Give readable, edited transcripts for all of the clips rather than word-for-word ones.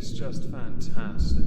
is just fantastic.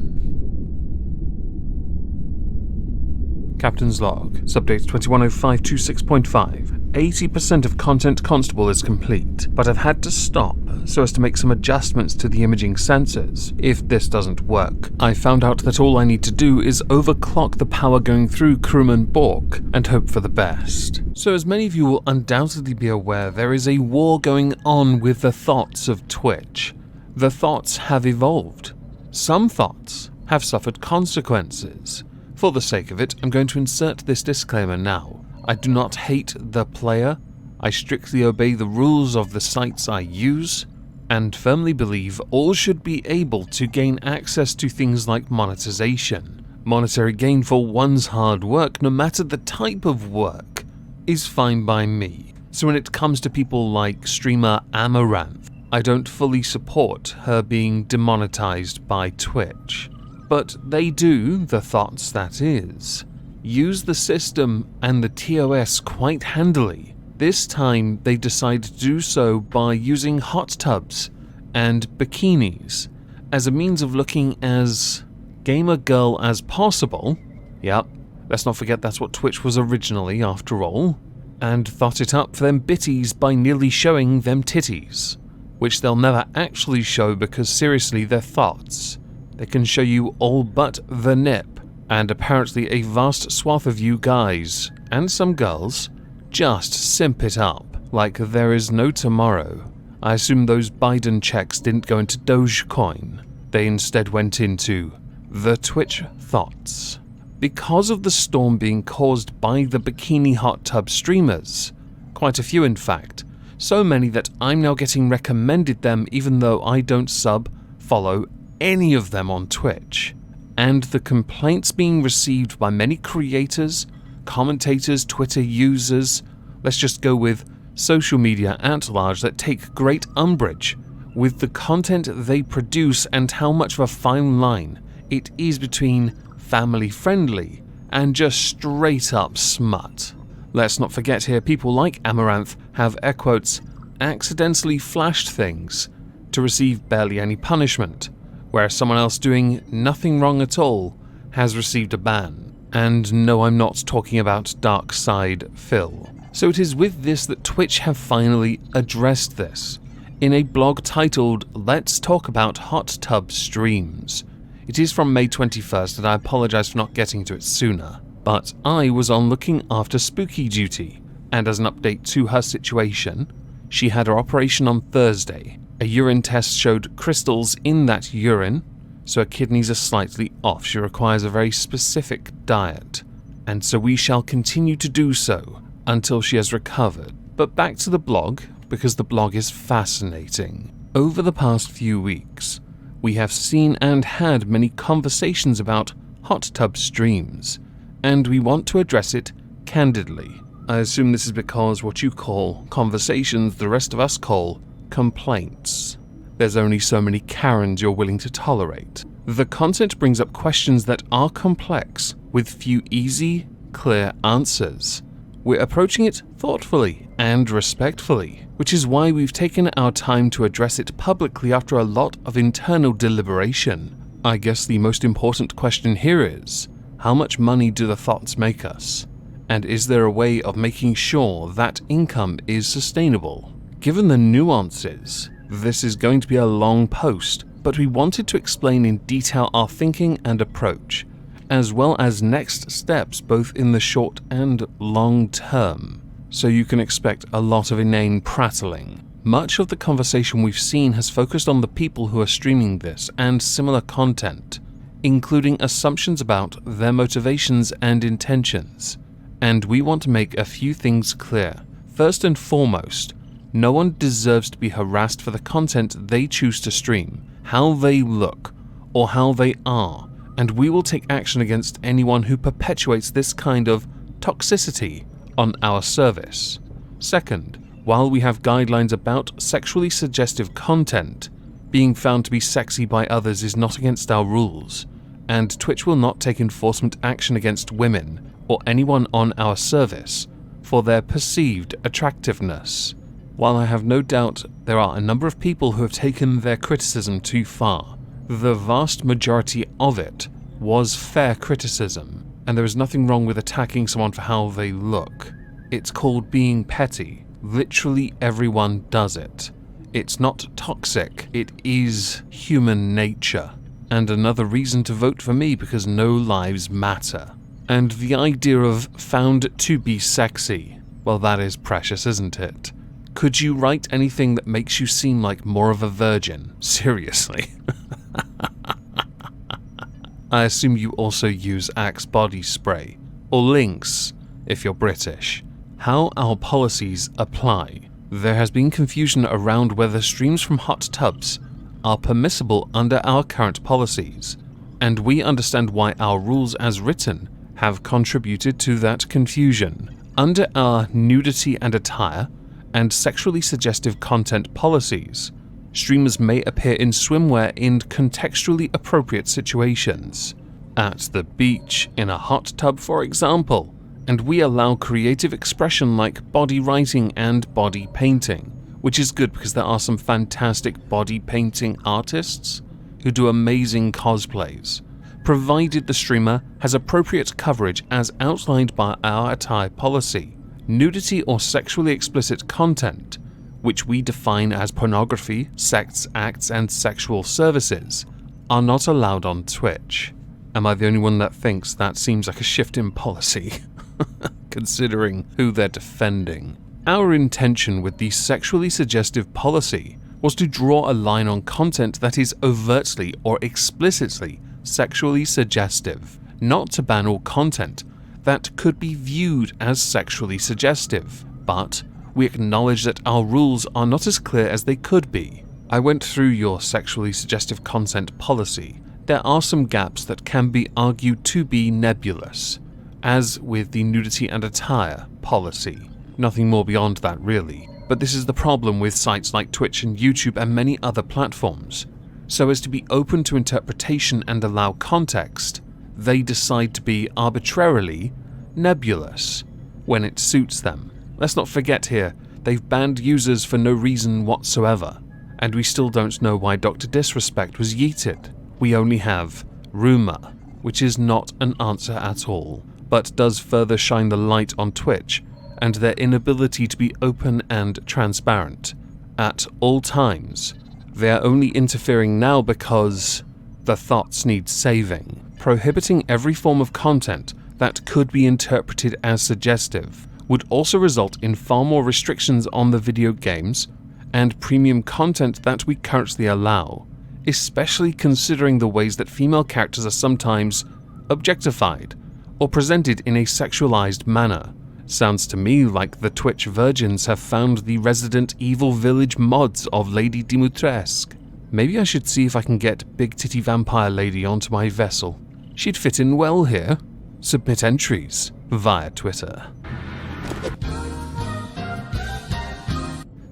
Captain's log, subdate 210526.5. 80% of Content Constable is complete, but I've had to stop so as to make some adjustments to the imaging sensors. If this doesn't work, I found out that all I need to do is overclock the power going through crewman Bork and hope for the best. So as many of you will undoubtedly be aware, there is a war going on with the thots of Twitch. The thots have evolved. Some thots have suffered consequences. For the sake of it, I'm going to insert this disclaimer now. I do not hate the player. I strictly obey the rules of the sites I use, and firmly believe all should be able to gain access to things like monetization. Monetary gain for one's hard work, no matter the type of work, is fine by me. So when it comes to people like streamer Amaranth, I don't fully support her being demonetized by Twitch. But they do, the thots that is, use the system and the TOS quite handily. This time they decide to do so by using hot tubs and bikinis as a means of looking as gamer girl as possible. Yep, let's not forget that's what Twitch was originally after all. And thought it up for them bitties by nearly showing them titties, which they'll never actually show because seriously they're thots. They can show you all but the nip, and apparently a vast swath of you guys, and some girls, just simp it up like there is no tomorrow. I assume those Biden checks didn't go into Dogecoin. They instead went into the Twitch thots. Because of the storm being caused by the bikini hot tub streamers, quite a few in fact, so many that I'm now getting recommended them even though I don't sub, follow, any of them on Twitch, and the complaints being received by many creators, commentators, Twitter users, let's just go with social media at large, that take great umbrage with the content they produce and how much of a fine line it is between family friendly and just straight up smut. Let's not forget here, people like Amaranth have air quotes accidentally flashed things to receive barely any punishment, where someone else doing nothing wrong at all has received a ban. And no, I'm not talking about Dark Side Phil. So it is with this that Twitch have finally addressed this, in a blog titled Let's Talk About Hot Tub Streams. It is from May 21st and I apologise for not getting to it sooner, but I was on looking after Spooky duty, and as an update to her situation, she had her operation on Thursday. A urine test showed crystals in that urine, so her kidneys are slightly off. She requires a very specific diet, and so we shall continue to do so until she has recovered. But back to the blog, because the blog is fascinating. Over the past few weeks, we have seen and had many conversations about hot tub streams, and we want to address it candidly. I assume this is because what you call conversations, the rest of us call complaints. There's only so many Karens you're willing to tolerate. The content brings up questions that are complex, with few easy, clear answers. We're approaching it thoughtfully and respectfully, which is why we've taken our time to address it publicly after a lot of internal deliberation. I guess the most important question here is, how much money do the thots make us? And is there a way of making sure that income is sustainable? Given the nuances, this is going to be a long post, but we wanted to explain in detail our thinking and approach, as well as next steps both in the short and long term, so you can expect a lot of inane prattling. Much of the conversation we've seen has focused on the people who are streaming this and similar content, including assumptions about their motivations and intentions. And we want to make a few things clear. First and foremost, no one deserves to be harassed for the content they choose to stream, how they look, or how they are, and we will take action against anyone who perpetuates this kind of toxicity on our service. Second, while we have guidelines about sexually suggestive content, being found to be sexy by others is not against our rules, and Twitch will not take enforcement action against women or anyone on our service for their perceived attractiveness. While I have no doubt there are a number of people who have taken their criticism too far, The vast majority of it was fair criticism, and there is nothing wrong with attacking someone for how they look. It's called being petty. Literally everyone does it. It's not toxic, it is human nature. And another reason to vote for me, because no lives matter. And the idea of found to be sexy, well, that is precious, isn't it? Could you write anything that makes you seem like more of a virgin? Seriously. I assume you also use Axe body spray, or Lynx, if you're British. How our policies apply. There has been confusion around whether streams from hot tubs are permissible under our current policies, and we understand why our rules as written have contributed to that confusion. Under our nudity and attire and sexually suggestive content policies, streamers may appear in swimwear in contextually appropriate situations. At the beach, in a hot tub for example, and we allow creative expression like body writing and body painting, which is good because there are some fantastic body painting artists who do amazing cosplays, provided the streamer has appropriate coverage as outlined by our attire policy. Nudity or sexually explicit content, which we define as pornography, sex acts, and sexual services, are not allowed on Twitch. Am I the only one that thinks that seems like a shift in policy, considering who they're defending? Our intention with the sexually suggestive policy was to draw a line on content that is overtly or explicitly sexually suggestive, not to ban all content that could be viewed as sexually suggestive, but we acknowledge that our rules are not as clear as they could be. I went through your sexually suggestive content policy. There are some gaps that can be argued to be nebulous, as with the nudity and attire policy. Nothing more beyond that really, but this is the problem with sites like Twitch and YouTube and many other platforms. So as to be open to interpretation and allow context, they decide to be arbitrarily nebulous when it suits them. Let's not forget here, they've banned users for no reason whatsoever, and we still don't know why Dr. Disrespect was yeeted. We only have rumour, which is not an answer at all, but does further shine the light on Twitch and their inability to be open and transparent at all times. They are only interfering now because the thots need saving. Prohibiting every form of content that could be interpreted as suggestive would also result in far more restrictions on the video games and premium content that we currently allow, especially considering the ways that female characters are sometimes objectified or presented in a sexualized manner. Sounds to me like the Twitch virgins have found the Resident Evil Village mods of Lady Dimitrescu. Maybe I should see if I can get Big Titty Vampire Lady onto my vessel. She'd fit in well here. Submit entries via Twitter.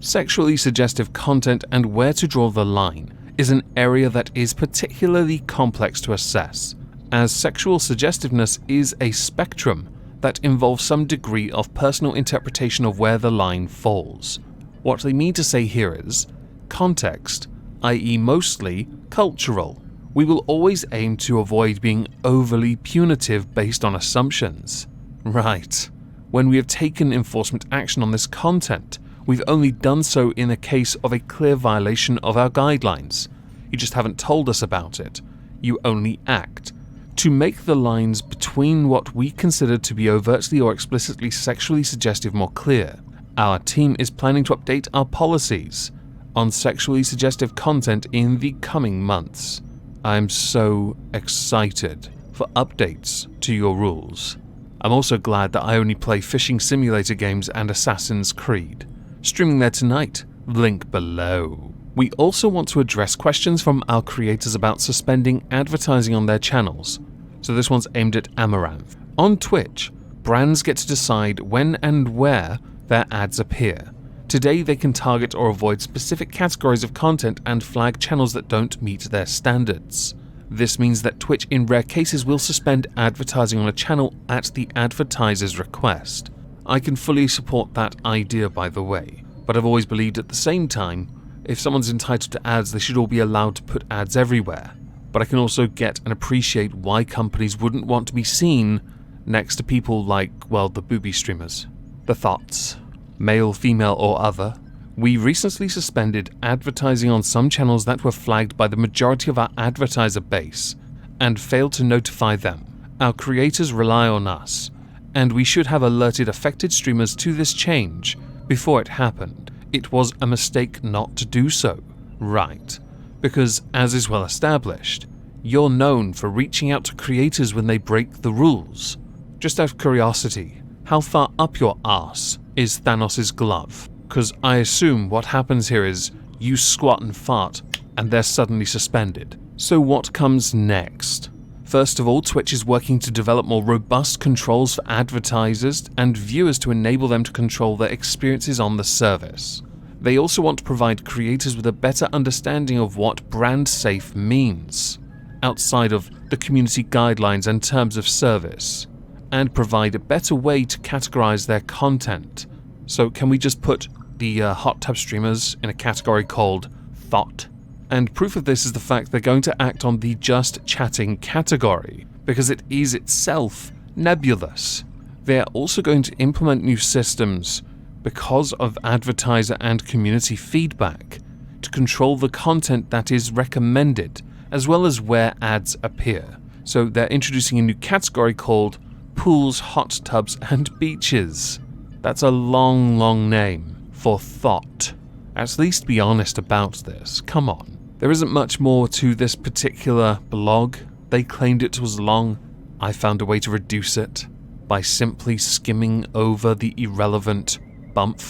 Sexually suggestive content and where to draw the line is an area that is particularly complex to assess, as sexual suggestiveness is a spectrum that involves some degree of personal interpretation of where the line falls. What they mean to say here is context, i.e. mostly cultural. We will always aim to avoid being overly punitive based on assumptions. Right. When we have taken enforcement action on this content, we've only done so in a case of a clear violation of our guidelines. You just haven't told us about it. You only act. To make the lines between what we consider to be overtly or explicitly sexually suggestive more clear, our team is planning to update our policies on sexually suggestive content in the coming months. I'm so excited for updates to your rules. I'm also glad that I only play fishing simulator games and Assassin's Creed. Streaming there tonight, link below. We also want to address questions from our creators about suspending advertising on their channels. So this one's aimed at Amaranth. On Twitch, brands get to decide when and where their ads appear. Today they can target or avoid specific categories of content and flag channels that don't meet their standards. This means that Twitch in rare cases will suspend advertising on a channel at the advertiser's request. I can fully support that idea, by the way, but I've always believed at the same time, if someone's entitled to ads, they should all be allowed to put ads everywhere. but I can also get and appreciate why companies wouldn't want to be seen next to people like, well, the booby streamers. The thots, male, female, or other. We recently suspended advertising on some channels that were flagged by the majority of our advertiser base and failed to notify them. Our creators rely on us, and we should have alerted affected streamers to this change before it happened. It was a mistake not to do so, right? Because, as is well established, you're known for reaching out to creators when they break the rules. Just out of curiosity, how far up your arse is Thanos' glove? Because I assume what happens here is you squat and fart, and they're suddenly suspended. So what comes next? First of all, Twitch is working to develop more robust controls for advertisers and viewers to enable them to control their experiences on the service. They also want to provide creators with a better understanding of what brand safe means, outside of the community guidelines and terms of service, and provide a better way to categorize their content. So can we just put the hot tub streamers in a category called thot? And proof of this is the fact they're going to act on the just chatting category, because it is itself nebulous. They are also going to implement new systems because of advertiser and community feedback to control the content that is recommended, as well as where ads appear. So they're introducing a new category called pools, hot tubs, and beaches. That's a long name for thot. At least be honest about this, come on. There isn't much more to this particular blog. They claimed it was long. I found a way to reduce it by simply skimming over the irrelevant bump.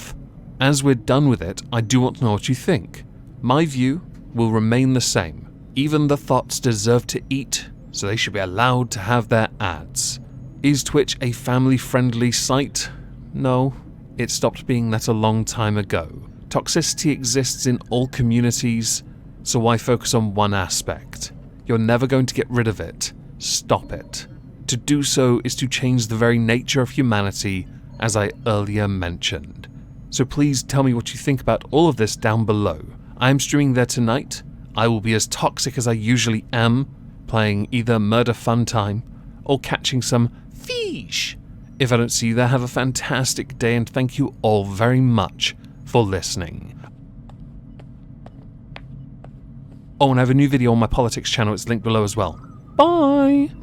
As we're done with it, I do want to know what you think. My view will remain the same. Even the thots deserve to eat, so they should be allowed to have their ads. Is Twitch a family-friendly site? No, it stopped being that a long time ago. Toxicity exists in all communities, so why focus on one aspect? You're never going to get rid of it. Stop it. To do so is to change the very nature of humanity, as I earlier mentioned. So please tell me what you think about all of this down below. I am streaming there tonight. I will be as toxic as I usually am, playing either Murder Fun Time or catching some fish. If I don't see you there, have a fantastic day, and thank you all very much for listening. Oh, and I have a new video on my politics channel. It's linked below as well. Bye!